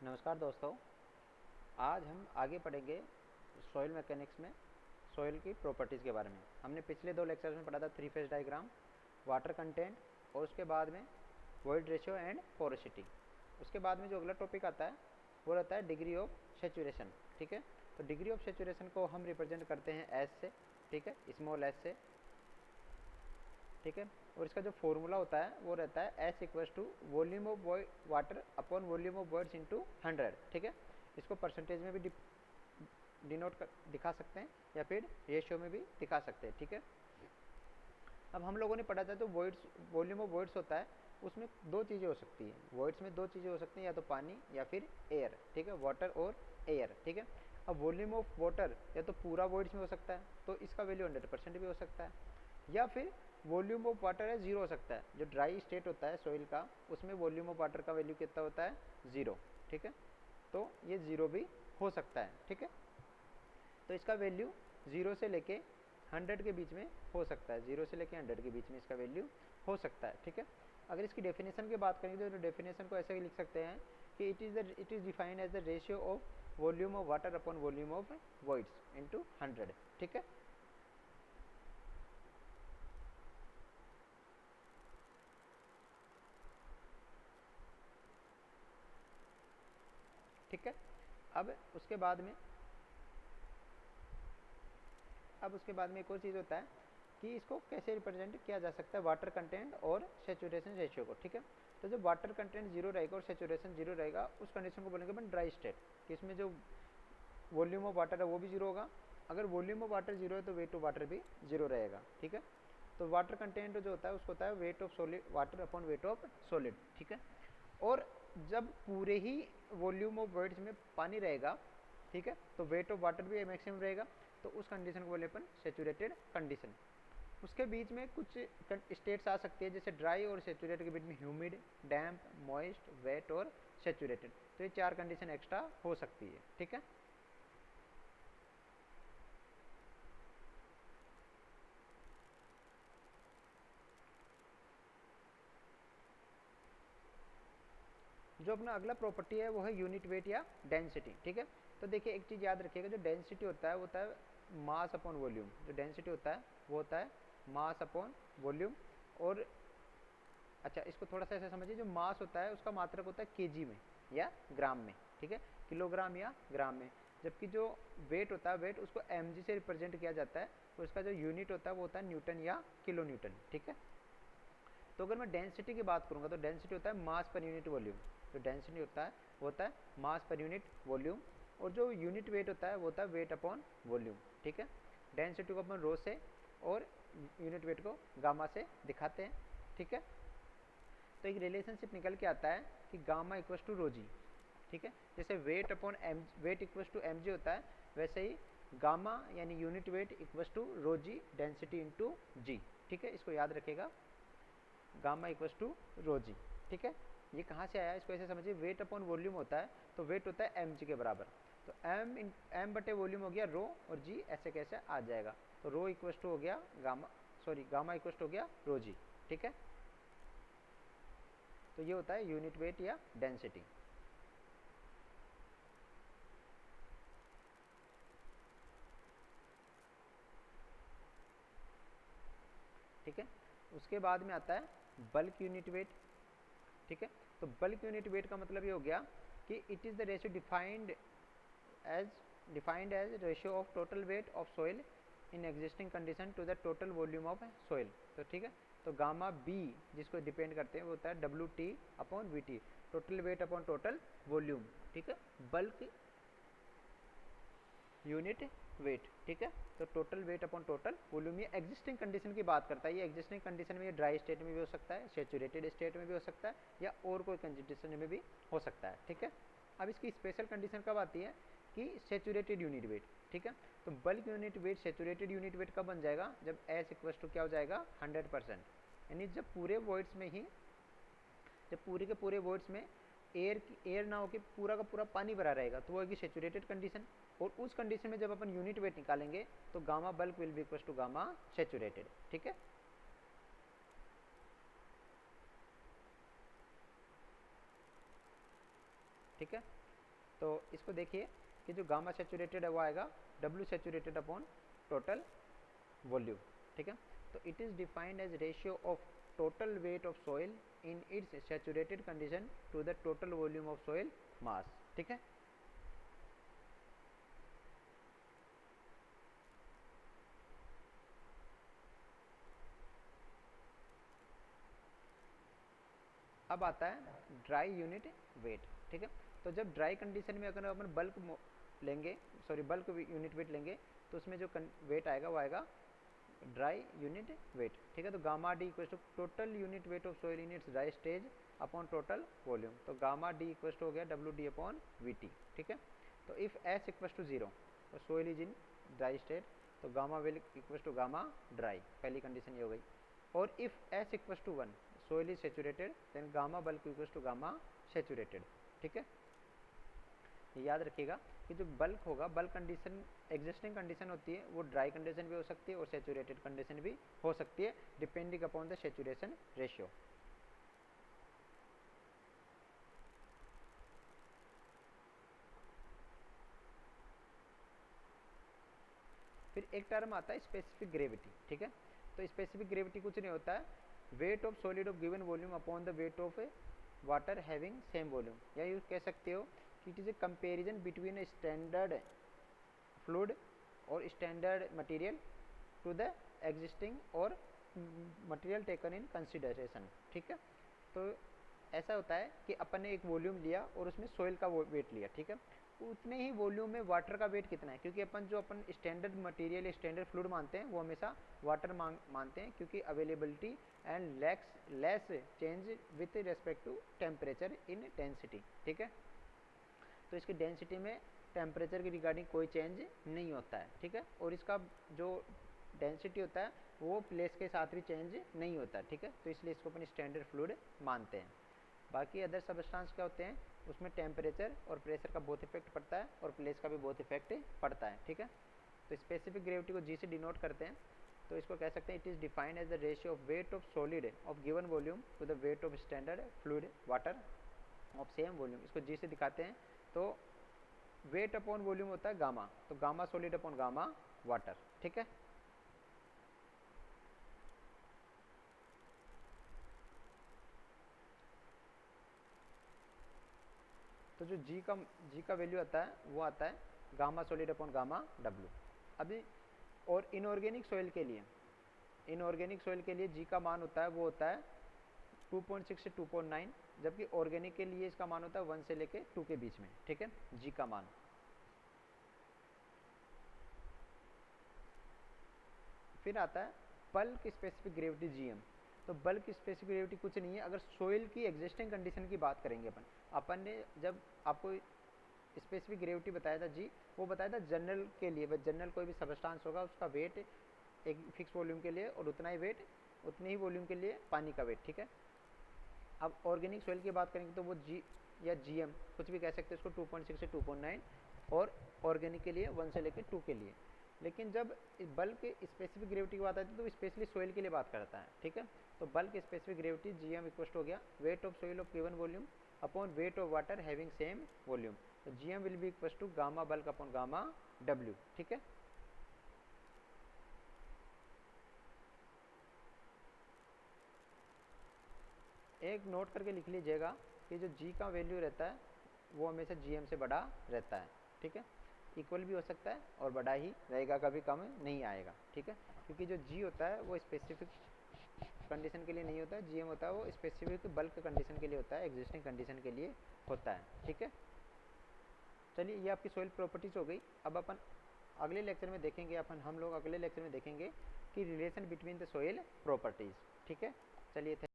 नमस्कार दोस्तों, आज हम आगे पढ़ेंगे सॉइल मैकेनिक्स में सॉइल की प्रॉपर्टीज़ के बारे में। हमने पिछले 2 लेक्चर्स में पढ़ा था 3 फेज डायग्राम, वाटर कंटेंट और उसके बाद में वॉइड रेशियो एंड पोरोसिटी। उसके बाद में जो अगला टॉपिक आता है वो रहता है डिग्री ऑफ सेचुरेशन। ठीक है, तो डिग्री ऑफ सेचुरेशन को हम रिप्रेजेंट करते हैं एस से, ठीक है, स्मॉल एस से, ठीक है। और इसका जो फॉर्मूला होता है वो रहता है S equals to volume of water upon volume of voids into 100, ठीक है। इसको परसेंटेज में भी डिनोट कर दिखा सकते हैं या फिर रेशियो में भी दिखा सकते हैं, ठीक है। अब हम लोगों ने पढ़ा था तो वॉइड्स, वॉल्यूम ऑफ वॉइड्स होता है, उसमें 2 चीज़ें हो सकती हैं। वॉइड्स में 2 चीज़ें हो सकती हैं, या तो पानी या फिर एयर, ठीक है, वाटर और एयर, ठीक है। अब वॉल्यूम ऑफ वाटर या तो पूरा वॉइड्स में हो सकता है, तो इसका वैल्यू 100% भी हो सकता है, या फिर वॉल्यूम ऑफ वाटर है 0 हो सकता है। जो ड्राई स्टेट होता है सॉइल का, उसमें वॉल्यूम ऑफ वाटर का वैल्यू कितना होता है, 0, ठीक है। तो ये 0 भी हो सकता है, ठीक है। तो इसका वैल्यू 0 से लेके 100 के बीच में हो सकता है, 0 से लेके 100 के बीच में इसका वैल्यू हो सकता है, ठीक है। अगर इसकी डेफिनेशन की बात करेंगे तो डेफिनेशन को ऐसे ही लिख सकते हैं कि it is defined as the ratio of volume of water upon volume of voids into 100, ठीक है। ठीक है, अब उसके बाद में एक और चीज़ होता है कि इसको कैसे रिप्रेजेंट किया जा सकता है, वाटर कंटेंट और सेचुरेशन रेशियो को, ठीक है। तो जब वाटर कंटेंट 0 रहेगा और सेचुरेशन 0 रहेगा, उस कंडीशन को बोलेंगे अपन ड्राई स्टेट, कि इसमें जो वॉल्यूम ऑफ वाटर है वो भी 0 होगा। अगर वॉल्यूम ऑफ वाटर 0 है तो वेट ऑफ वाटर भी 0 रहेगा, ठीक है। तो वाटर कंटेंट जो होता है उसको होता है weight of solid water upon weight of solid, ठीक है। और जब पूरे ही वॉल्यूम ऑफ वर्ड्स में पानी रहेगा, ठीक है, तो वेट ऑफ वाटर भी मैक्सिमम रहेगा, तो उस कंडीशन को बोले अपन सेचुरेटेड कंडीशन। उसके बीच में कुछ स्टेट्स आ सकती है, जैसे ड्राई और सेचुरेटेड के बीच में ह्यूमिड, डैम्प, मॉइस्ट, वेट और सेचुरेटेड। तो ये 4 कंडीशन एक्स्ट्रा हो सकती है, ठीक है। जो अपना अगला प्रॉपर्टी है वो है यूनिट वेट या डेंसिटी, ठीक है। तो देखिए एक चीज़ याद रखिएगा, जो डेंसिटी होता है वो होता है मास अपॉन वॉल्यूम। जो डेंसिटी होता है वो होता है मास अपॉन वॉल्यूम। और अच्छा, इसको थोड़ा सा ऐसे समझिए, जो मास होता है उसका मात्रक होता है केजी में या ग्राम में, ठीक है, किलोग्राम या ग्राम में। जबकि जो वेट होता है, वेट उसको एमजी से रिप्रेजेंट किया जाता है, तो उसका जो यूनिट होता है वो होता है न्यूटन या किलो न्यूटन, ठीक है। तो अगर मैं डेंसिटी की बात करूंगा तो डेंसिटी होता है मास पर यूनिट वॉल्यूम। जो डेंसिटी होता है वो होता है मास पर यूनिट वॉल्यूम। और जो यूनिट वेट होता है वो होता है वेट अपॉन वॉल्यूम, ठीक है। डेंसिटी को अपन रो से और यूनिट वेट को गामा से दिखाते हैं, ठीक है। तो एक रिलेशनशिप निकल के आता है कि गामा इक्वस टू रोजी, ठीक है। जैसे weight upon M, weight equals to M G होता है, वैसे ही गामा यानी यूनिट वेट इक्वस टू रोजी डेंसिटी इंटू जी, ठीक है। इसको याद रखेगा, गामा इक्वस टू रोजी, ठीक है। ये कहाँ से आया, इसको ऐसे समझिए, वेट अपॉन वॉल्यूम होता है तो वेट होता है एम जी के बराबर। तो एम बटे वॉल्यूम हो गया रो, और जी ऐसे कैसे आ जाएगा, तो रो इक्वस टू हो गया gamma, sorry gamma equals to हो गया रो जी, ठीक है। तो ये होता है यूनिट वेट या डेंसिटी। ठीक है, उसके बाद में आता है बल्क यूनिट वेट, ठीक है। तो बल्क यूनिट वेट का मतलब ये हो गया कि it is the ratio as defined as ratio of total weight of soil in existing condition to the total volume of soil. तो ठीक है, तो गामा बी जिसको डिपेंड करते हैं वो होता है W T upon V T, total weight upon total volume, ठीक है, बल्क यूनिट वेट, ठीक है। तो total weight upon total volume, ये एग्जिस्टिंग कंडीशन की बात करता है। ये एग्जिस्टिंग कंडीशन में ये ड्राई स्टेट में भी हो सकता है, सेचुरेटेड स्टेट में भी हो सकता है, या और कोई कंडीशन में भी हो सकता है, ठीक है। अब इसकी स्पेशल कंडीशन कब आती है कि सेचुरेटेड यूनिट वेट, ठीक है। तो bulk unit weight saturated unit weight कब बन जाएगा, जब एस इक्वस टू क्या हो जाएगा 100%, यानी जब पूरे वॉइड्स में ही, जब पूरे के पूरे वॉइड्स में एयर ना होकर पूरा का पूरा पानी भरा रहेगा, तो वो होगी सेचुरेटेड कंडीशन। और उस कंडीशन में जब अपन यूनिट वेट निकालेंगे तो gamma bulk will be equal to gamma saturated, ठीक है। ठीक है, तो इसको देखिए कि जो गामा सैचुरेटेड है वो आएगा W saturated upon total volume, ठीक है। तो it is defined as ratio of total weight of soil in its saturated condition to the total volume of soil mass, ठीक है। अब आता है ड्राई यूनिट वेट, ठीक है। तो जब ड्राई कंडीशन में अगर अपन बल्क लेंगे, सॉरी बल्क यूनिट वेट लेंगे, तो उसमें जो वेट आएगा वो आएगा ड्राई यूनिट वेट, ठीक है। तो gamma D equal to total unit weight of soil in its dry stage upon total volume. तो गामा डी इक्वल टू हो गया W D upon V T, ठीक है। तो इफ एस इक्वल टू 0 तो soil is in dry state, तो gamma will equal to gamma dry, पहली condition ये हो गई। और if S equal to 1 soil is saturated then gamma bulk equal to gamma saturated, ठीक है। याद रखिएगा कि जो बल्क होगा, बल्क कंडीशन एग्जिस्टिंग कंडीशन होती है, वो ड्राई कंडीशन भी हो सकती है और सेचुरेटेड कंडीशन भी हो सकती है, depending upon the saturation ratio. फिर एक टर्म आता है स्पेसिफिक ग्रेविटी, ठीक है। तो स्पेसिफिक ग्रेविटी कुछ नहीं होता है, weight of solid of given volume upon the weight of water having same volume, या यूज कह सकते हो कि it is a comparison between a standard fluid और standard material to the existing और मटेरियल टेकन इन कंसिडरेशन, ठीक है। तो ऐसा होता है कि अपन ने एक वॉल्यूम लिया और उसमें सोइल का वेट लिया, ठीक है। उतने ही वॉल्यूम में वाटर का वेट कितना है, क्योंकि अपन जो अपन स्टैंडर्ड मटेरियल स्टैंडर्ड फ्लूइड मानते हैं वो हमेशा वाटर मानते हैं, क्योंकि availability and less change with respect to temperature in density, ठीक है। तो इसकी डेंसिटी में टेम्परेचर के रिगार्डिंग कोई चेंज नहीं होता है, ठीक है। और इसका जो डेंसिटी होता है वो प्लेस के साथ भी चेंज नहीं होता है, ठीक है। तो इसलिए इसको अपन स्टैंडर्ड फ्लूइड मानते हैं। बाकी अदर सबस्टांस क्या होते हैं, उसमें टेम्परेचर और प्रेशर का बहुत इफेक्ट पड़ता है और प्लेस का भी बहुत इफेक्ट पड़ता है, ठीक है। तो स्पेसिफिक ग्रेविटी को जी से डिनोट करते हैं, तो इसको कह सकते हैं it is defined as the ratio of weight of solid of given volume to the weight of standard fluid water of same volume. इसको जी से दिखाते हैं, तो वेट अपॉन वॉल्यूम होता है गामा, तो gamma solid upon gamma water, ठीक है। तो जो जी का वैल्यू आता है वो आता है gamma solid upon gamma W. अभी और इनऑर्गेनिक सॉइल के लिए, इनऑर्गेनिक सॉइल के लिए जी का मान होता है वो होता है 2.6 से 2.9, जबकि ऑर्गेनिक के लिए इसका मान होता है 1 से लेके 2 के बीच में, ठीक है, जी का मान। फिर आता है बल्क स्पेसिफिक ग्रेविटी जीएम। तो बल्क स्पेसिफिक ग्रेविटी कुछ नहीं है, अगर सोइल की एग्जिस्टिंग कंडीशन की बात करेंगे अपन ने जब आपको स्पेसिफिक ग्रेविटी बताया था जी, वो बताया था जनरल के लिए, बस जनरल कोई भी सबस्टांस होगा उसका वेट एक फिक्स वॉल्यूम के लिए और उतना ही वेट उतने ही वॉल्यूम के लिए पानी का वेट, ठीक है। अब ऑर्गेनिक सॉइल की बात करेंगे तो वो जी या जीएम कुछ भी कह सकते हैं उसको, 2.6 से 2.9, और ऑर्गेनिक के लिए 1 से लेकर 2 के लिए। लेकिन जब बल्क स्पेसिफिक ग्रेविटी की बात आती है तो स्पेशली सॉइल के लिए बात करता है, ठीक है। तो bulk specific gravity GM equal हो गया weight of soil of given volume upon weight of water having same volume. तो GM will be equal to gamma bulk upon gamma W, ठीक है। एक नोट करके लिख लीजिएगा कि जो जी का वैल्यू रहता है वो हमेशा जीएम से बड़ा रहता है, ठीक है। इक्वल भी हो सकता है और बड़ा ही रहेगा, कभी कम नहीं आएगा, ठीक है। क्योंकि जो जी होता है वो स्पेसिफिक कंडीशन के लिए नहीं होता है, जीएम होता है वो स्पेसिफिक बल्क कंडीशन के लिए होता है, एग्जिस्टिंग कंडीशन के लिए होता है, ठीक है। चलिए ये आपकी सॉइल प्रॉपर्टीज हो गई। अब अपन अगले लेक्चर में देखेंगे, हम लोग अगले लेक्चर में देखेंगे कि relation between the soil properties, ठीक है। चलिए।